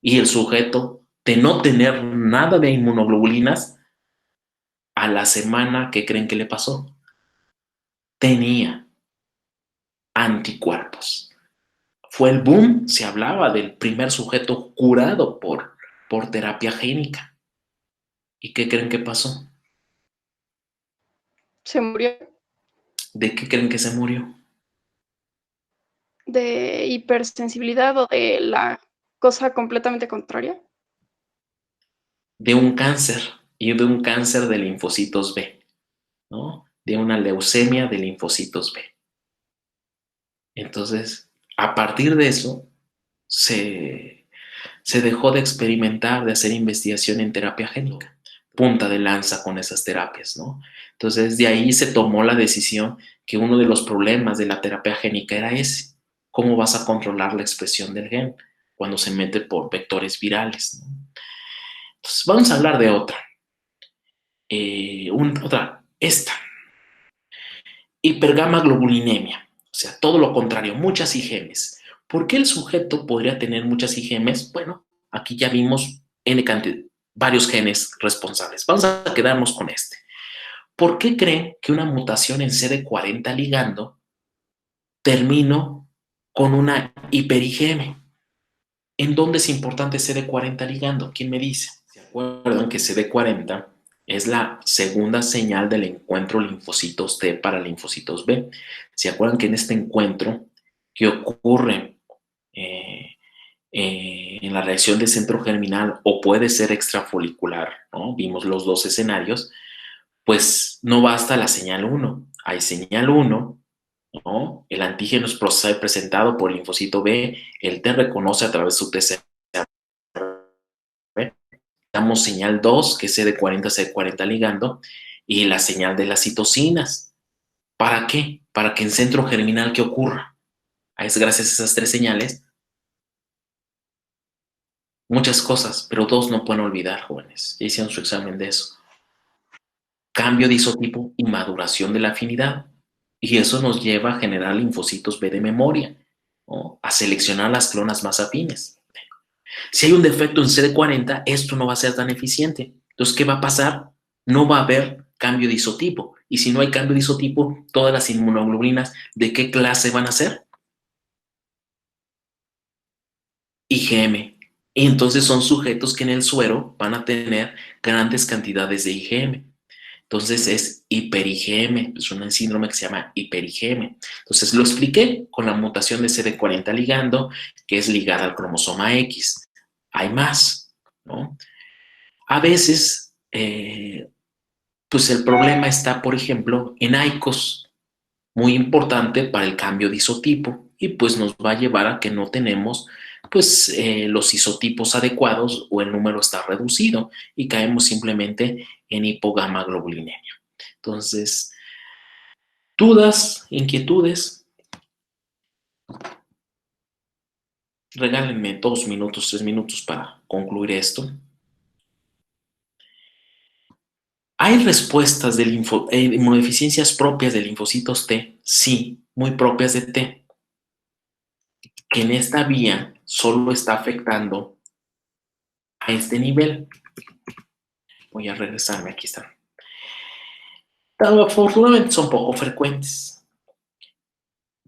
[SPEAKER 1] Y el sujeto, de no tener nada de inmunoglobulinas, a la semana, ¿qué creen que le pasó? Tenía anticuerpos. Fue el boom, se hablaba del primer sujeto curado por terapia génica. ¿Y qué creen que pasó?
[SPEAKER 2] Se murió
[SPEAKER 1] ¿De qué creen que se murió?
[SPEAKER 2] de hipersensibilidad o de la cosa completamente contraria.
[SPEAKER 1] De un cáncer, y de un cáncer de linfocitos B, ¿no? De una leucemia de linfocitos B. Entonces, a partir de eso, se dejó de experimentar, de hacer investigación en terapia génica, punta de lanza con esas terapias, ¿no? Entonces, de ahí se tomó la decisión que uno de los problemas de la terapia génica era ese: ¿cómo vas a controlar la expresión del gen cuando se mete por vectores virales, ¿no? Entonces, vamos a hablar de otra. Esta, hipergamaglobulinemia, o sea, todo lo contrario, muchas IgMs. ¿Por qué el sujeto podría tener muchas IgMs? Bueno, aquí ya vimos varios genes responsables. Vamos a quedarnos con este. ¿Por qué creen que una mutación en CD40 ligando terminó con una hiper-IgM? ¿En dónde es importante CD40 ligando? ¿Quién me dice? ¿Se acuerdan que CD40 es la segunda señal del encuentro linfocitos T para linfocitos B? ¿Se acuerdan que en este encuentro que ocurre en la reacción de centro germinal o puede ser extrafolicular, ¿no? Vimos los dos escenarios, pues no basta la señal 1. Hay señal 1, ¿no? El antígeno es presentado por el linfocito B, el T reconoce a través de su TCR, damos señal 2, que es CD40, CD40 ligando, y la señal de las citocinas. ¿Para qué? Para que en centro germinal, ¿qué ocurra? Es gracias a esas tres señales. Muchas cosas, pero dos no pueden olvidar, jóvenes. Ya hicieron su examen de eso. Cambio de isotipo y maduración de la afinidad. Y eso nos lleva a generar linfocitos B de memoria, ¿no? A seleccionar las clonas más afines. Si hay un defecto en CD40, esto no va a ser tan eficiente. Entonces, ¿qué va a pasar? No va a haber cambio de isotipo. Y si no hay cambio de isotipo, todas las inmunoglobulinas, ¿de qué clase van a ser? IgM. Y entonces son sujetos que en el suero van a tener grandes cantidades de IgM. Entonces es hiper-IgM, es un síndrome que se llama hiper-IgM. Entonces lo expliqué con la mutación de CD40 ligando, que es ligada al cromosoma X. Hay más, ¿no? A veces, pues el problema está, por ejemplo, en AICOS, muy importante para el cambio de isotipo, y pues nos va a llevar a que no tenemos pues los isotipos adecuados o el número está reducido y caemos simplemente en hipogamaglobulinemia. Entonces, dudas, inquietudes, regálenme 2 minutos, 3 minutos para concluir esto. ¿Hay respuestas de inmunodeficiencias propias de linfocitos T? Sí, muy propias de T, que en esta vía solo está afectando a este nivel. Voy a regresarme, aquí están. Afortunadamente son poco frecuentes.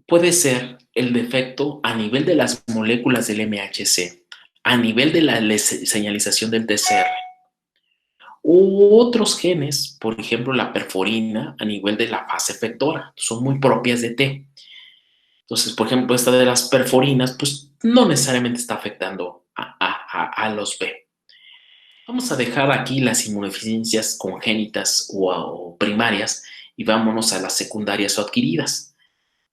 [SPEAKER 1] Puede ser el defecto a nivel de las moléculas del MHC, a nivel de la señalización del TCR, u otros genes, por ejemplo la perforina, a nivel de la fase efectora, son muy propias de T. Entonces, por ejemplo, esta de las perforinas, pues no necesariamente está afectando a los B. Vamos a dejar aquí las inmunodeficiencias congénitas o primarias y vámonos a las secundarias o adquiridas.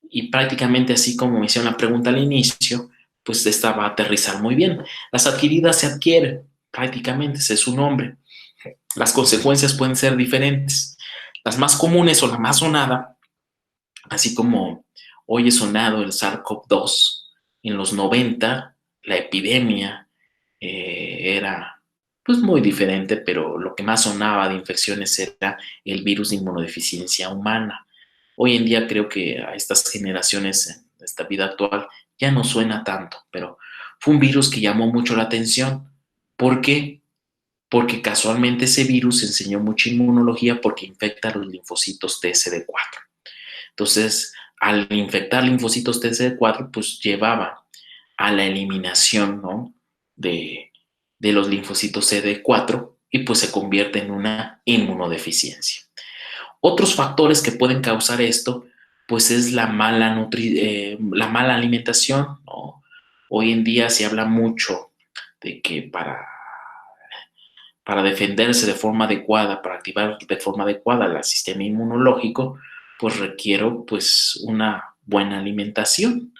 [SPEAKER 1] Y prácticamente así como me hicieron la pregunta al inicio, pues esta va a aterrizar muy bien. Las adquiridas se adquieren, prácticamente, ese es su nombre. Las consecuencias pueden ser diferentes. Las más comunes o la más sonada, así como hoy es sonado el SARS-CoV-2, en los 90 la epidemia era pues muy diferente, pero lo que más sonaba de infecciones era el virus de inmunodeficiencia humana. Hoy en día creo que a estas generaciones, en esta vida actual, ya no suena tanto, pero fue un virus que llamó mucho la atención. ¿Por qué? Porque casualmente ese virus enseñó mucha inmunología porque infecta los linfocitos TSD4. Entonces, al infectar linfocitos TSD4, pues llevaba a la eliminación, ¿no?, de los linfocitos CD4 y pues se convierte en una inmunodeficiencia. Otros factores que pueden causar esto, pues es la mala alimentación, ¿no? Hoy en día se habla mucho de que para defenderse de forma adecuada, para activar de forma adecuada el sistema inmunológico, pues requiero pues una buena alimentación.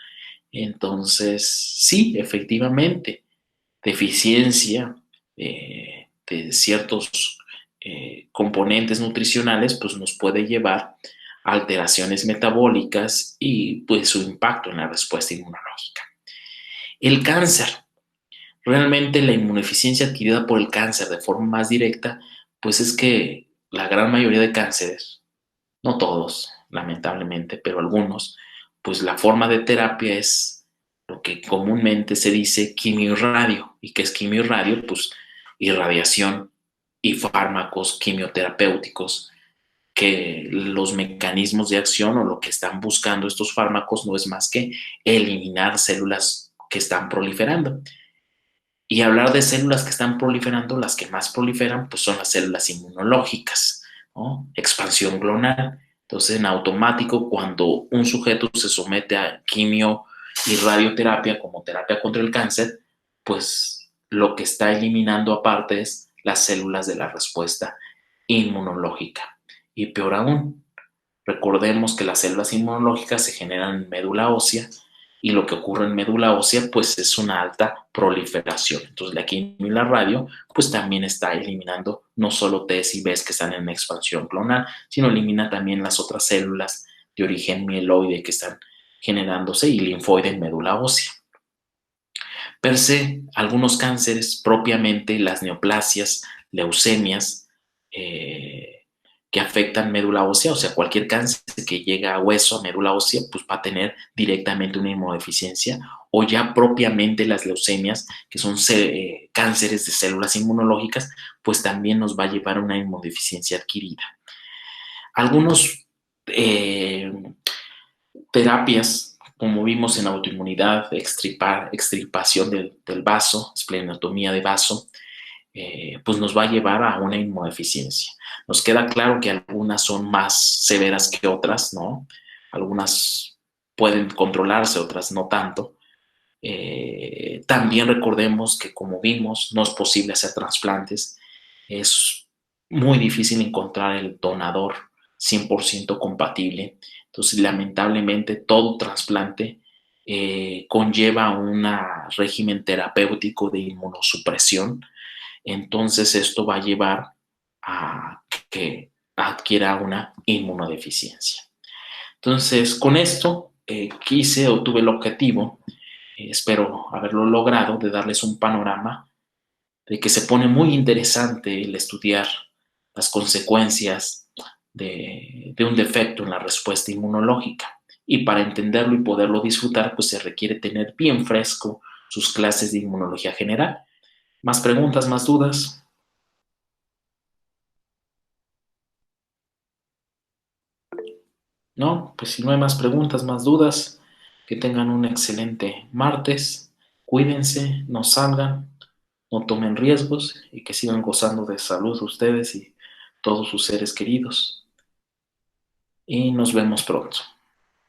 [SPEAKER 1] Entonces, sí, efectivamente, deficiencia de ciertos componentes nutricionales, pues nos puede llevar a alteraciones metabólicas y pues su impacto en la respuesta inmunológica. El cáncer. Realmente la inmunodeficiencia adquirida por el cáncer de forma más directa, pues es que la gran mayoría de cánceres, no todos, lamentablemente, pero algunos, pues la forma de terapia es lo que comúnmente se dice quimio-irradio. ¿Y qué es quimio-irradio? Pues irradiación y fármacos quimioterapéuticos, que los mecanismos de acción o lo que están buscando estos fármacos no es más que eliminar células que están proliferando. Y hablar de células que están proliferando, las que más proliferan, pues son las células inmunológicas, ¿no? Expansión clonal. Entonces, en automático, cuando un sujeto se somete a quimio y radioterapia como terapia contra el cáncer, pues lo que está eliminando aparte es las células de la respuesta inmunológica. Y peor aún, recordemos que las células inmunológicas se generan en médula ósea y lo que ocurre en médula ósea pues es una alta proliferación. Entonces la quimio y la radio pues también está eliminando no solo Ts y Bs que están en expansión clonal, sino elimina también las otras células de origen mieloide que están generándose y linfoide en médula ósea. Per se, algunos cánceres, propiamente las neoplasias, leucemias, que afectan médula ósea, o sea, cualquier cáncer que llega a hueso, a médula ósea, pues va a tener directamente una inmunodeficiencia, o ya propiamente las leucemias, que son cánceres de células inmunológicas, pues también nos va a llevar a una inmunodeficiencia adquirida. Algunos terapias, como vimos en autoinmunidad, extirpación del vaso, esplenotomía de vaso, pues nos va a llevar a una inmunodeficiencia. Nos queda claro que algunas son más severas que otras, ¿no? Algunas pueden controlarse, otras no tanto. También recordemos que, como vimos, no es posible hacer trasplantes. Es muy difícil encontrar el donador 100% compatible. Entonces, lamentablemente, todo trasplante conlleva un régimen terapéutico de inmunosupresión. Entonces esto va a llevar a que adquiera una inmunodeficiencia. Entonces, con esto quise o tuve el objetivo, espero haberlo logrado, de darles un panorama de que se pone muy interesante el estudiar las consecuencias de un defecto en la respuesta inmunológica. Y para entenderlo y poderlo disfrutar, pues se requiere tener bien fresco sus clases de inmunología general. ¿Más preguntas, más dudas? ¿No? Pues si no hay más preguntas, más dudas, que tengan un excelente martes. Cuídense, no salgan, no tomen riesgos y que sigan gozando de salud ustedes y todos sus seres queridos. Y nos vemos pronto.